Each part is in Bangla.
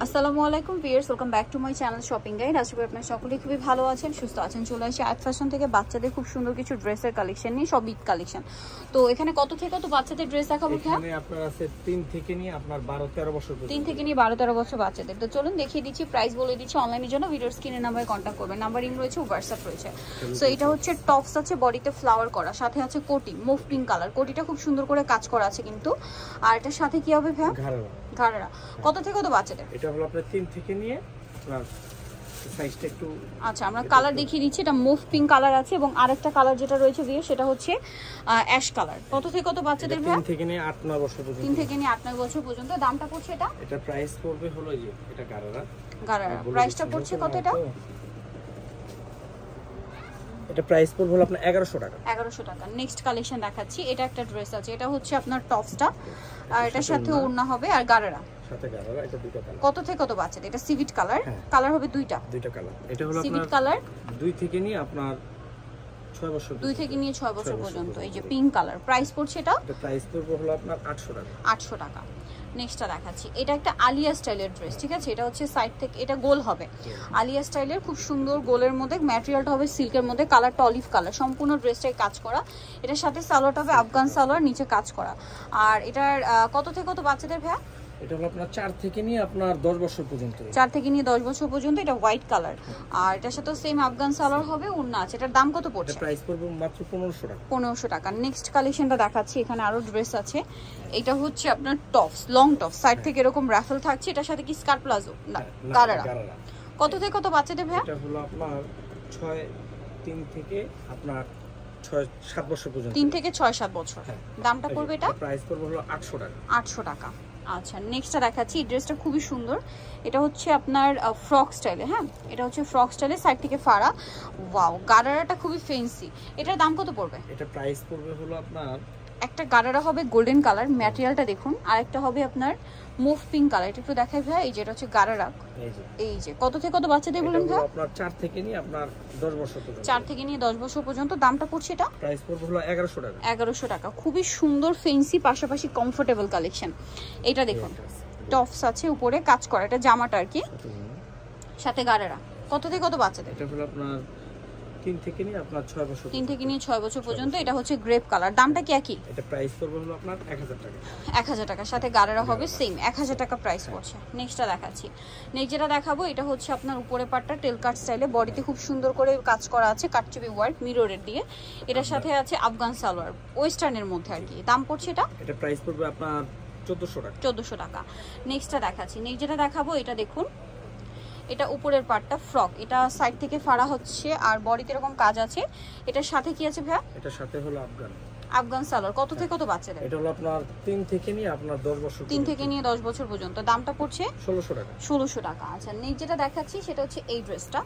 আসসালামু আলাইকুম viewers, welcome back to my channel shopping guide. আশা করি আপনারা সকলেই খুবই ভালো আছেন, সুস্থ আছেন। চলে আসি আর্ট ফ্যাশন থেকে বাচ্চাদের খুব সুন্দর কিছু ড্রেসের কালেকশন নিয়ে, সব ঈদ কালেকশন। তো এখানে কত থেকে কত বাচ্চাদের ড্রেস দেখাবো? এখানে আপনার আছে 3 থেকে নিয়ে আপনার 12-13 বছর পর্যন্ত। 3 থেকে নিয়ে 12-13 বছর বাচ্চাদের। তো চলুন দেখিয়ে দিচ্ছি, প্রাইস বলে দিচ্ছি। অনলাইনের জন্য ভিডিওর স্ক্রিনে নাম্বারে কন্ট্যাক্ট করবেন। নাম্বার ইন রয়েছে, হোয়াটসঅ্যাপ রয়েছে। সো এটা হচ্ছে টপস আছে, বডিতে ফ্লাওয়ার করা, সাথে আছে কোটি, মুভ পিঙ্ক কালার। কোটিটা খুব সুন্দর করে কাজ করা আছে কিন্তু। আর এটার সাথে কি হবে ভাইয়া? ঘাড়া। কত থেকে কত বাচ্চাদের? এটা হলো আপনার 3 থেকে নিয়ে আপনার সাইজটা একটু। আচ্ছা, আমরা কালার দেখিয়ে দিচ্ছি। এটা মুভ পিঙ্ক কালার আছে এবং আরেকটা কালার যেটা রয়েছে ভিউ, সেটা হচ্ছে অ্যাশ কালার। কত থেকে কত বাচ্চাদের ভাইয়া? 3 থেকে নিয়ে 8-9 বছর পর্যন্ত। 3 থেকে নিয়ে 8-9 বছর পর্যন্ত। দামটা পড়ছে এটা প্রাইস পড়বে হলো এই যে এটা গারারা। প্রাইসটা পড়ছে কত এটা? এটা প্রাইস পড়বে হলো আপনার 1100 টাকা। 1100 টাকা। নেক্সট কালেকশন দেখাচ্ছি। এটা একটা ড্রেস আছে, এটা হচ্ছে আপনার টপসটা, আর এটার সাথে ওড়না হবে আর গারারা সাথে গারারা। এটা দুটো কালার। কত থেকে কত বাচ্চাদের? এটা সিভিট কালার, কালার হবে দুইটা কালার। এটা হলো সিভিট কালার 2 থেকে নিয়ে আপনার 6 বছর, 2 থেকে নিয়ে 6 বছর পর্যন্ত। এই যে পিঙ্ক কালার, প্রাইস পড়ছে এটা প্রাইস পড়বে হলো আপনার 800 টাকা। 800 টাকা। নেক্সটটা দেখাচ্ছি। এটা একটা আলিয়া স্টাইলের ড্রেস, ঠিক আছে? এটা হচ্ছে সাইড থেকে এটা গোল হবে, আলিয়া স্টাইলের খুব সুন্দর গোলের মধ্যে। ম্যাটেরিয়ালটা হবে সিল্কের মধ্যে, কালারটা অলিভ কালার। সম্পূর্ণ ড্রেসটাই কাজ করা। এটার সাথে সালোয়ারটা হবে আফগান সালোয়ার, নিচে কাজ করা। আর এটার কত থেকে কত বাচ্চাদের ভাইয়া? এটা হলো আপনার 4 থেকে নিয়ে আপনার 10 বছর পর্যন্ত। 4 থেকে নিয়ে 10 বছর পর্যন্ত। এটা হোয়াইট কালার, আর এটার সাথে সেম আফগান সালোয়ার হবে, ওড়না আছে। এটার দাম কত পড়ছে? এটা প্রাইস পড়বে মাত্র 1500 টাকা। 1500 টাকা। নেক্সট কালেকশনটা দেখাচ্ছি। এখানে আরো ড্রেস আছে। এটা হচ্ছে আপনার টপস, লং টপস, সাইড থেকে এরকম রাফেল থাকছে। এটার সাথে কি স্কার্ট প্লাজো? না, গারারা। কত থেকে কত বাচ্চাদের ভাইয়া? এটা হলো আপনার 3 থেকে আপনার 6-7 বছর পর্যন্ত। 3 থেকে 6-7 বছর। দামটা পড়বে এটা? প্রাইস পড়বে হলো 800 টাকা। 800 টাকা। আচ্ছা, নেক্সটটা দেখাচ্ছি। এই ড্রেসটা খুবই সুন্দর। এটা হচ্ছে আপনার ফ্রক স্টাইলে। হ্যাঁ, এটা হচ্ছে ফ্রক স্টাইলে, সাইড থেকে ফাড়া। ওয়াও, গারারাটা খুবই ফ্যান্সি। এটার দাম কত পড়বে? এটা প্রাইস পড়বে হলো আপনার, একটা গারারা হবে গোল্ডেন কালার, ম্যাটেরিয়ালটা দেখুন। আর একটা হবে আপনার মুভ পিঙ্ক কালার। এটা একটু দেখাই ভাই। এই যে এটা হচ্ছে গারারা। এই যে কত থেকে কত বাচ্চাদের বলুন ভাই? আপনার 4 থেকে নিয়ে আপনার 10 বছর পর্যন্ত। 4 থেকে নিয়ে 10 বছর পর্যন্ত। দামটা পড়ছে এটা? প্রাইস পড়বে হলো 1100 টাকা। 1100 টাকা। খুবই সুন্দর ফ্যান্সি, পাশাপাশি কমফোর্টেবল কালেকশন। এটা দেখুন, টপস আছে, উপরে কাজ করা। এটা জামাটা আর কি, সাথে গারারা। কত থেকে কত বাচ্চাদের? এটা হলো আপনার 3 থেকে নিয়ে আপনার 6 বছর। 3 থেকে নিয়ে 6 বছর পর্যন্ত। এটা হচ্ছে গ্রেপ কালার। দামটা কি একই? এটা প্রাইস পড়বে হলো আপনার 1000 টাকা। 1000 টাকা, সাথে গারারা হবে সেম 1000 টাকা প্রাইস পড়ছে। নেক্সটটা দেখাচ্ছি। নেক্সট যেটা দেখাবো, এটা হচ্ছে আপনার উপরে পাটটা টেল কাট স্টাইলে, বডিতে খুব সুন্দর করে কাজ করা আছে, কাটচুপি ওয়ার্ক মিররের দিয়ে। এটার সাথে আছে আফগান সালোয়ার, ওয়েস্টার্নের মধ্যে আর কি। দাম পড়ছে এটা? এটা প্রাইস পড়বে আপনার 1400 টাকা। 1400 টাকা। নেক্সটটা দেখাচ্ছি। নেক্সট যেটা দেখাবো, এটা দেখুন। এটা উপরের পার্টটা ফ্রক, এটা সাইড থেকে ফাড়া হচ্ছে আর বডিতে এরকম কাজ আছে। এটার সাথে কি আছে ভাইয়া? এটার সাথে হলো আফগান সালোয়ার। কত থেকে কত বাচ্চাদের? এটা হলো আপনার 3 থেকে নিয়ে আপনার 10 বছর। 3 থেকে নিয়ে 10 বছর পর্যন্ত। দামটা পড়ছে 1600 টাকা। 1600 টাকা। আচ্ছা, নেক্সট যেটা দেখাচ্ছি সেটা হচ্ছে এই ড্রেসটা।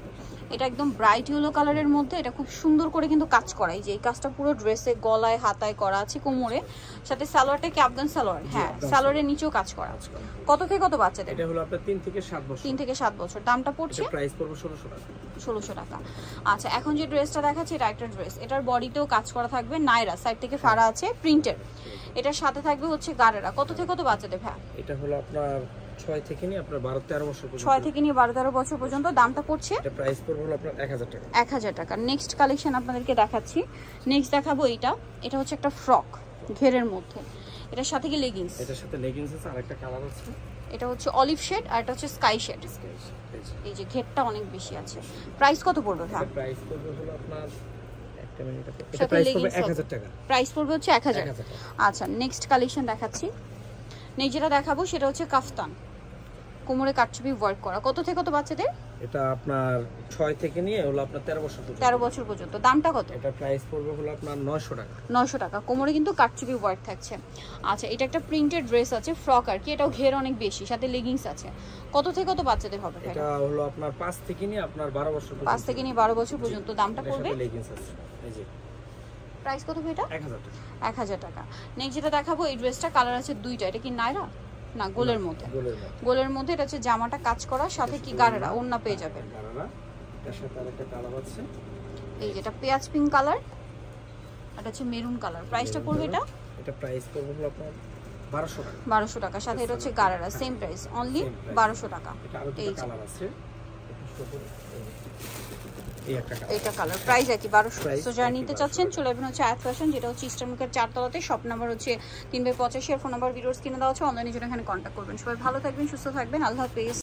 এটা একদম ব্রাইট ইয়েলো কালারের মধ্যে। এটা খুব সুন্দর করে কিন্তু কাজ করা। এই যে এই কাজটা পুরো ড্রেসে গলায় হাতায় করা আছে, কোমরে। সাথে সালোয়ারটা কি আফগান সালোয়ার? হ্যাঁ, সালোয়ারের নিচেও কাজ করা। কত থেকে কত বাচ্চাদের? এটা হলো আপনার 3 থেকে 7 বছর। 3 থেকে 7 বছর। দামটা পড়ছে? প্রাইস পড়বে 1600 টাকা। 1600 টাকা। আচ্ছা, এখন যে ড্রেসটা দেখাচ্ছি, এটা একটা ড্রেস। এটার বডিতেও কাজ করা থাকবে, নাইরা, সাইড থেকে ফাড়া আছে, প্রিন্টেড। এটার সাথে থাকবে হচ্ছে গারারা। কত থেকে কত বাচ্চাদের ভাই? এটা হলো আপনার 6 থেকে নিয়ে আপনার 12-13 বছর পর্যন্ত। 6 থেকে নিয়ে 12-13 বছর পর্যন্ত। দামটা পড়ছে? এটা প্রাইস পড়বে হলো আপনার 1000 টাকা। 1000 টাকা। নেক্সট কালেকশন আপনাদেরকে দেখাচ্ছি। নেক্সট দেখাবো এইটা। এটা হচ্ছে একটা ফ্রক ঘেরের মধ্যে। এটার সাথে কি লেগিংস? এটার সাথে লেগিংস আছে, আরেকটা কালার আছে। এটা হচ্ছে অলিভ শেড আর এটা হচ্ছে স্কাই শেড। এই যে ঘেরটা অনেক বেশি আছে। প্রাইস কত পড়বে ভাই? প্রাইস পড়বে হলো আপনার একটা মিনিট, এটা প্রাইস পড়বে 1000 টাকা। প্রাইস পড়বে হচ্ছে 1000। আচ্ছা, নেক্সট কালেকশন দেখাচ্ছি। নেক্সট যেটা দেখাবো সেটা হচ্ছে কাফতান, কোমরে কাটছবি ওয়ার্ক করা। কত থেকে কত বাচ্চাদের? এটা আপনার 6 থেকে নিয়ে হলো আপনার 13 বছর পর্যন্ত। 13 বছর পর্যন্ত। দামটা কত? এটা প্রাইস পড়বে হলো আপনার 900 টাকা। 900 টাকা। কোমরে কিন্তু কাটছবি ওয়ার্ক থাকছে। আচ্ছা, এটা একটা প্রিন্টেড ড্রেস আছে, ফ্রক আর কি। এটাও ঘের অনেক বেশি, সাথে লেগিংস আছে। কত থেকে কত বাচ্চাদের হবে? এটা হলো আপনার 5 থেকে নিয়ে আপনার 12 বছর পর্যন্ত। 5 থেকে নিয়ে 12 বছর পর্যন্ত। দামটা পড়বে? লেগিংস আছে। এই যে প্রাইস কত এটা? 1000 টাকা। 1000 টাকা। নেক্সট যেটা দেখাবো, এই ড্রেসটা কালার আছে দুইটা। এটা কি নাইরা? না, গোলের মধ্যে। গোলের মধ্যে। এটা হচ্ছে জামাটা কাজ করা, সাথে কি গারারা, ওড়না পেয়ে যাবেন। গারারা, এর সাথে আরেকটা কালার আছে। এই যেটা পেঁয়াজ পিঙ্ক কালার, এটা হচ্ছে মেরুন কালার। প্রাইসটা পড়বে এটা? এটা প্রাইস পড়বে হলো আপনার 1200 টাকা। সাথে এটা হচ্ছে গারারা, সেম প্রাইস, অনলি 1200 টাকা। এটা আরো দুটো কালার আছে, এটা কালার প্রাইস একই 1200। সো যারা নিতে চাচ্ছেন চলে আসবেন হচ্ছে আয়াত ফ্যাশন, যেটা হচ্ছে ইস্টার্নমুখের 4 তলাতে। শপ নাম্বার হচ্ছে 3/85 আর ফোন নাম্বার ভিডিওস কিনে দেওয়া হচ্ছে। অনলাইনে জন্য এখানে কন্ট্যাক্ট করবেন। সবাই ভালো থাকবেন, সুস্থ থাকবেন, আল্লাহ হাফেজ।